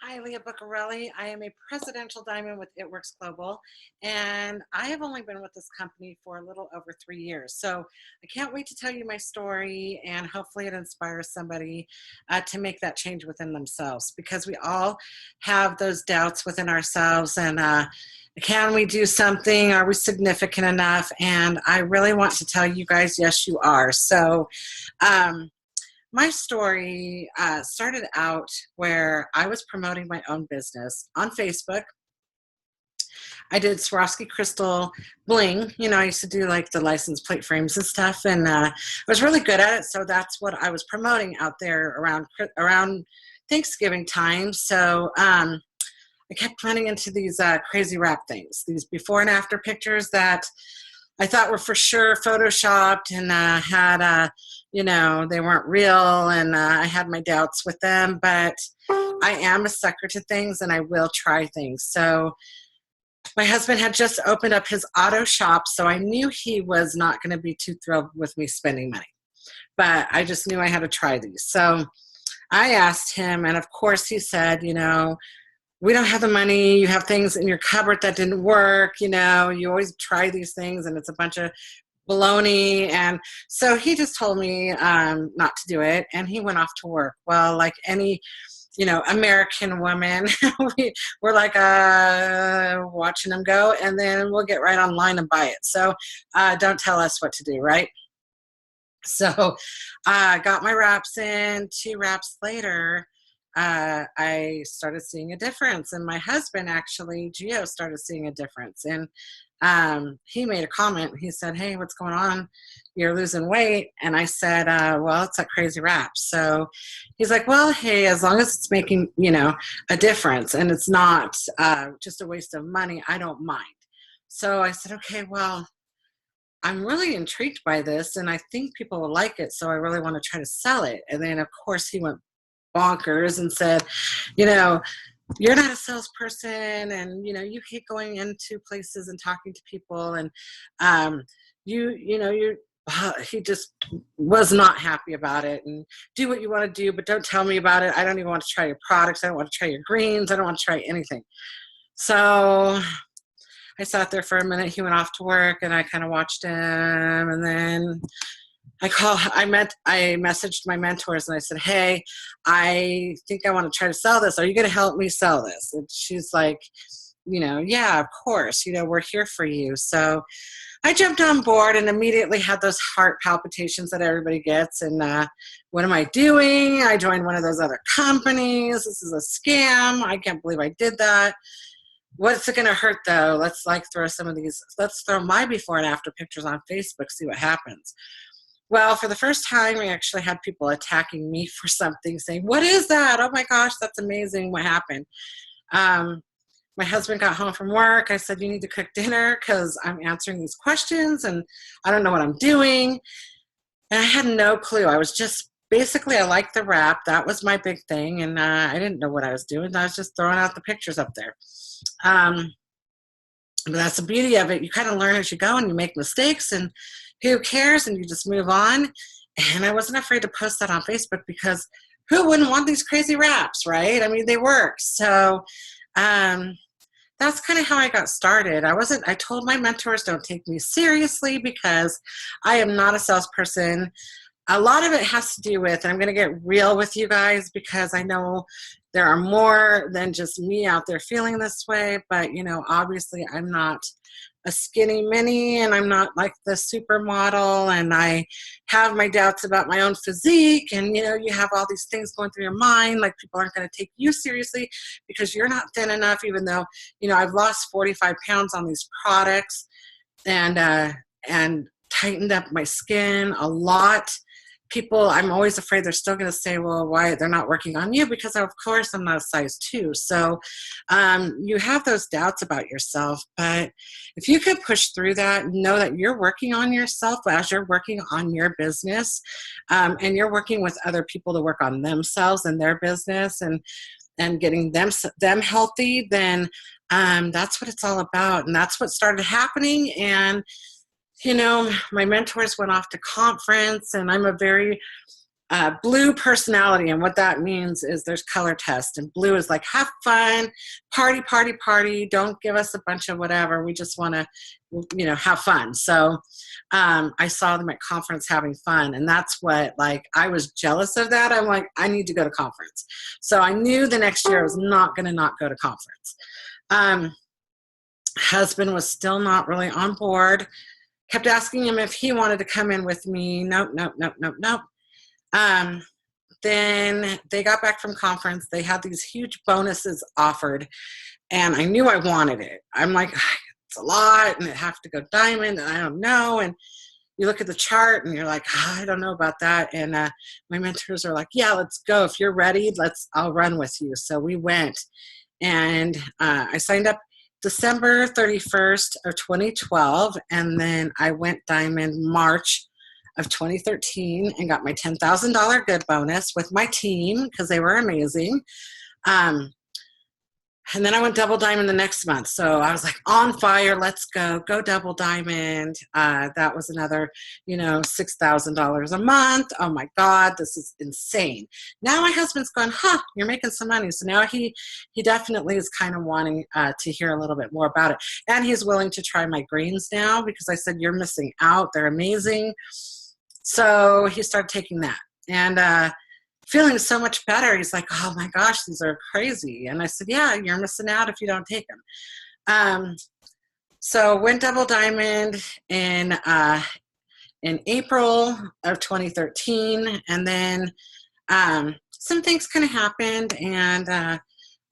Hi, Leah Buccarelli. I am a presidential diamond with It Works Global, and I have only been with this company for a little over 3 years. So I can't wait to tell you my story, and hopefully it inspires somebody to make that change within themselves, because we all have those doubts within ourselves. And can we do something? Are we significant enough? And I really want to tell you guys, yes, you are. So, um, my story started out where I was promoting my own business on Facebook. I did Swarovski crystal bling. I used to do like the license plate frames and stuff, and I was really good at it. So that's what I was promoting out there around Thanksgiving time. So I kept running into these crazy wrap things, these before and after pictures that I thought were for sure photoshopped, and had, they weren't real, and I had my doubts with them. But I am a sucker to things, and I will try things. So my husband had just opened up his auto shop, so I knew he was not going to be too thrilled with me spending money. But I just knew I had to try these. So I asked him, and of course he said, we don't have the money. You have things in your cupboard that didn't work. You always try these things and it's a bunch of baloney. And so he just told me not to do it. And he went off to work. Well, like any, American woman, we're like watching him go, and then we'll get right online and buy it. So don't tell us what to do, right? So I got my wraps in. 2 wraps later, I started seeing a difference, and my husband, actually, Gio, started seeing a difference. And he made a comment. He said, "Hey, what's going on? You're losing weight." And I said, "Well, it's that crazy wrap." So he's like, "Well, hey, as long as it's making a difference and it's not just a waste of money, I don't mind." So I said, "Okay, well, I'm really intrigued by this, and I think people will like it, so I really want to try to sell it." And then, of course, he went bonkers and said, you know, "You're not a salesperson, and you hate going into places and talking to people, and um, you're." He just was not happy about it. And do what you want to do, but don't tell me about it. I don't even want to try your products. I don't want to try your greens. I don't want to try anything. So I sat there for a minute. He went off to work, and I kind of watched him, and then I messaged my mentors, and I said, "Hey, I think I want to try to sell this. Are you going to help me sell this?" And she's like, "Yeah, of course. We're here for you." So I jumped on board and immediately had those heart palpitations that everybody gets. And what am I doing? I joined one of those other companies. This is a scam. I can't believe I did that. What's it going to hurt, though? Let's throw my before and after pictures on Facebook, see what happens. Well, for the first time, we actually had people attacking me for something, saying, "What is that? Oh my gosh, that's amazing. What happened?" Um, my husband got home from work. I said, "You need to cook dinner because I'm answering these questions and I don't know what I'm doing." And I had no clue. I was just basically, I liked the wrap. That was my big thing. And I didn't know what I was doing. I was just throwing out the pictures up there. Um, but that's the beauty of it. You kind of learn as you go, and you make mistakes, and who cares? And you just move on. And I wasn't afraid to post that on Facebook, because who wouldn't want these crazy wraps, right? I mean, they work. So um, that's kind of how I got started. I told my mentors, don't take me seriously, because I am not a salesperson. A lot of it has to do with, and I'm going to get real with you guys, because I know there are more than just me out there feeling this way. But obviously I'm not a skinny mini, and I'm not like the supermodel, and I have my doubts about my own physique. And you have all these things going through your mind, like people aren't going to take you seriously because you're not thin enough, even though I've lost 45 pounds on these products, and tightened up my skin a lot. People, I'm always afraid they're still going to say, "Well, why they're not working on you?" Because of course I'm not a size 2. So you have those doubts about yourself. But if you could push through that, know that you're working on yourself as you're working on your business, and you're working with other people to work on themselves and their business, and getting them healthy, then that's what it's all about. And that's what started happening. And my mentors went off to conference, and I'm a very blue personality, and what that means is there's color test, and blue is like have fun, party, party, party. Don't give us a bunch of whatever. We just want to, have fun. So I saw them at conference having fun, and that's what, like, I was jealous of that. I'm like, I need to go to conference. So I knew the next year I was not going to not go to conference. Husband was still not really on board. Kept asking him if he wanted to come in with me. Nope, nope, nope, nope, nope. Then they got back from conference. They had these huge bonuses offered, and I knew I wanted it. I'm like, it's a lot, and it have to go diamond, and I don't know. And you look at the chart, and you're like, I don't know about that. And my mentors are like, yeah, let's go. If you're ready, I'll run with you. So we went, and I signed up December 31st of 2012, and then I went diamond March of 2013 and got my $10,000 good bonus with my team because they were amazing. And then I went double diamond the next month. So I was like, on fire, let's go double diamond. That was another, $6,000 a month. Oh my God, this is insane. Now my husband's going, you're making some money. So now he definitely is kind of wanting to hear a little bit more about it. And he's willing to try my greens now because I said, you're missing out. They're amazing. So he started taking that and feeling so much better. He's like, oh my gosh, these are crazy. And I said, yeah, you're missing out if you don't take them. So went double diamond in April of 2013. And then some things kind of happened and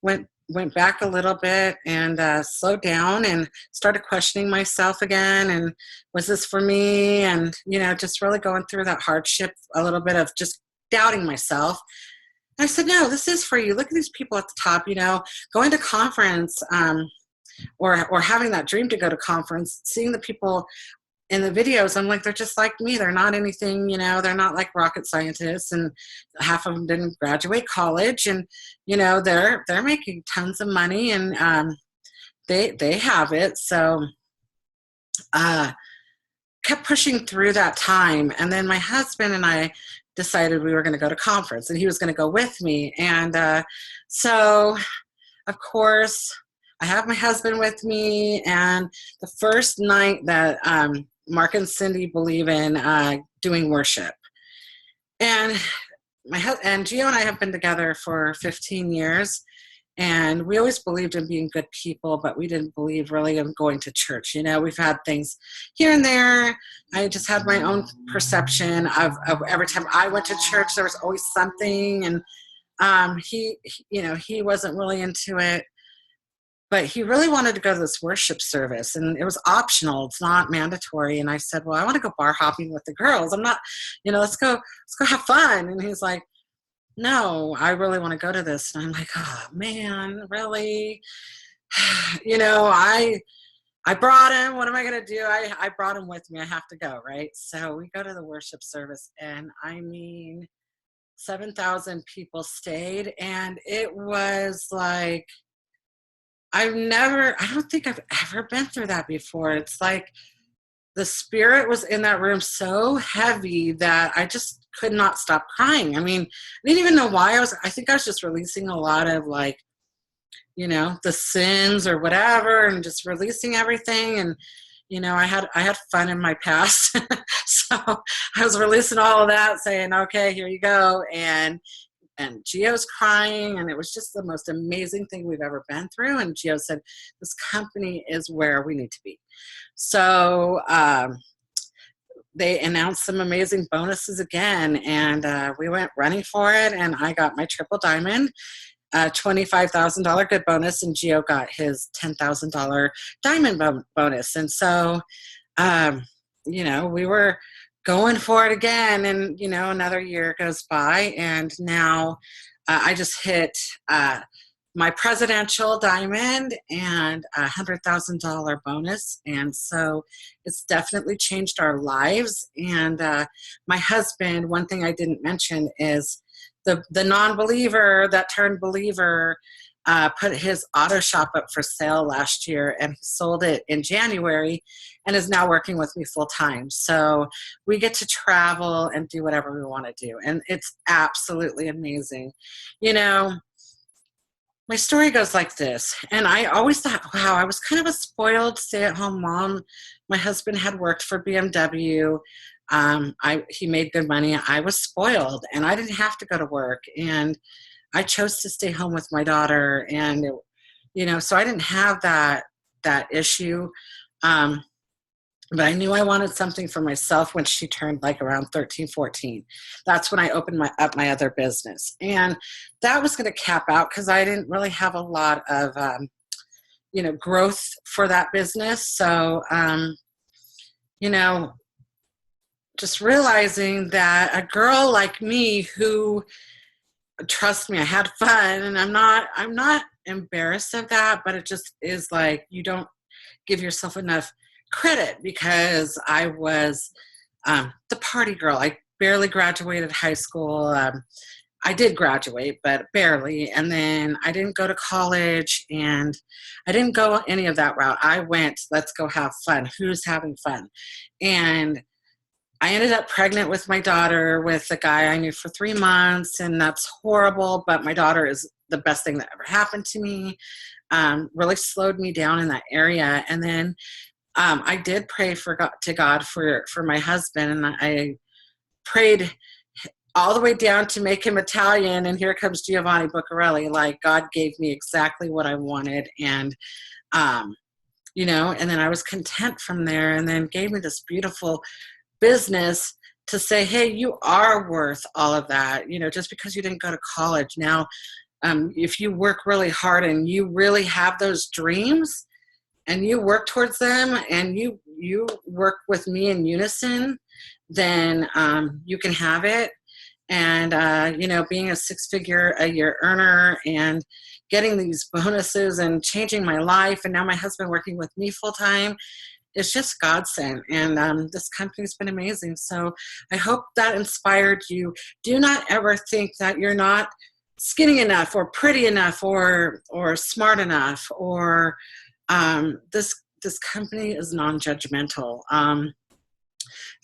went back a little bit and slowed down and started questioning myself again. And was this for me? And, just really going through that hardship, a little bit of just doubting myself. And I said, no, this is for you. Look at these people at the top, going to conference or having that dream to go to conference, seeing the people in the videos. I'm like, they're just like me. They're not anything, they're not like rocket scientists, and half of them didn't graduate college, and, they're making tons of money, and they have it. So kept pushing through that time. And then my husband and I decided we were going to go to conference, and he was going to go with me. And so, of course, I have my husband with me. And the first night that Mark and Cindy believe in doing worship, and Gio and I have been together for 15 years, and we always believed in being good people, but we didn't believe really in going to church. We've had things here and there. I just had my own perception of every time I went to church, there was always something. And he wasn't really into it, but he really wanted to go to this worship service, and it was optional. It's not mandatory. And I said, well, I want to go bar hopping with the girls. I'm not, let's go have fun. And he's like, no, I really want to go to this. And I'm like, oh man, really? I brought him. What am I going to do? I brought him with me. I have to go, right? So we go to the worship service, and 7,000 people stayed. And it was like, I don't think I've ever been through that before. It's like the spirit was in that room so heavy that I just could not stop crying. I didn't even know why. I think I was just releasing a lot of the sins or whatever, and just releasing everything. And, I had fun in my past. So I was releasing all of that, saying, okay, here you go. And Gio's crying, and it was just the most amazing thing we've ever been through. And Gio said, this company is where we need to be. So they announced some amazing bonuses again, and we went running for it, and I got my triple diamond, $25,000 good bonus, and Gio got his $10,000 diamond bonus. And so, we were going for it again, and another year goes by, and now I just hit my presidential diamond and $100,000 bonus. And so it's definitely changed our lives. And my husband, one thing I didn't mention is the non-believer that turned believer. put his auto shop up for sale last year, and he sold it in January and is now working with me full time. So we get to travel and do whatever we want to do. And it's absolutely amazing. You know, my story goes like this. And I always thought, wow, I was kind of a spoiled stay-at-home mom. My husband had worked for BMW. He made good money. I was spoiled, and I didn't have to go to work. And I chose to stay home with my daughter, and so I didn't have that issue. Um, but I knew I wanted something for myself when she turned like around 13, 14. That's when I opened up my other business. And that was going to cap out because I didn't really have a lot of, growth for that business. So, you know, just realizing that a girl like me who, trust me, I had fun, and I'm not embarrassed of that, but it just is like you don't give yourself enough credit because I was the party girl. I barely graduated high school. I did graduate, but barely. And then I didn't go to college, and I didn't go any of that route. I went, let's go have fun. Who's having fun? And I ended up pregnant with my daughter with a guy I knew for 3 months, and that's horrible, but my daughter is the best thing that ever happened to me. Really slowed me down in that area. And then I did pray to God for my husband, and I prayed all the way down to make him Italian, and here comes Giovanni Buccarelli. Like, God gave me exactly what I wanted, and and then I was content from there, and then gave me this beautiful business to say, hey, you are worth all of that, just because you didn't go to college. Now, if you work really hard and you really have those dreams and you work towards them, and you work with me in unison, then you can have it. And, being a 6-figure a year earner and getting these bonuses and changing my life, and now my husband working with me full time, it's just godsend. And this company's been amazing. So I hope that inspired you. Do not ever think that you're not skinny enough or pretty enough or smart enough, or this company is non-judgmental.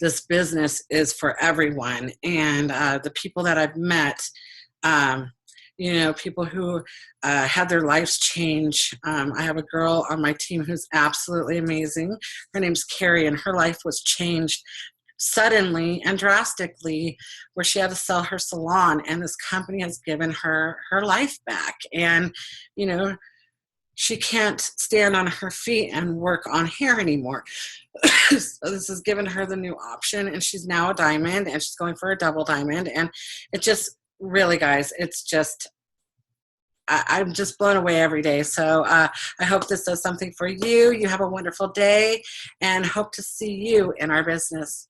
This business is for everyone. And the people that I've met, people who had their lives change. I have a girl on my team who's absolutely amazing. Her name's Carrie, and her life was changed suddenly and drastically, where she had to sell her salon, and this company has given her life back. And, she can't stand on her feet and work on hair anymore. So this has given her the new option, and she's now a diamond, and she's going for a double diamond. And it just really, guys, it's just, I'm just blown away every day. So I hope this does something for you. You have a wonderful day, and hope to see you in our business.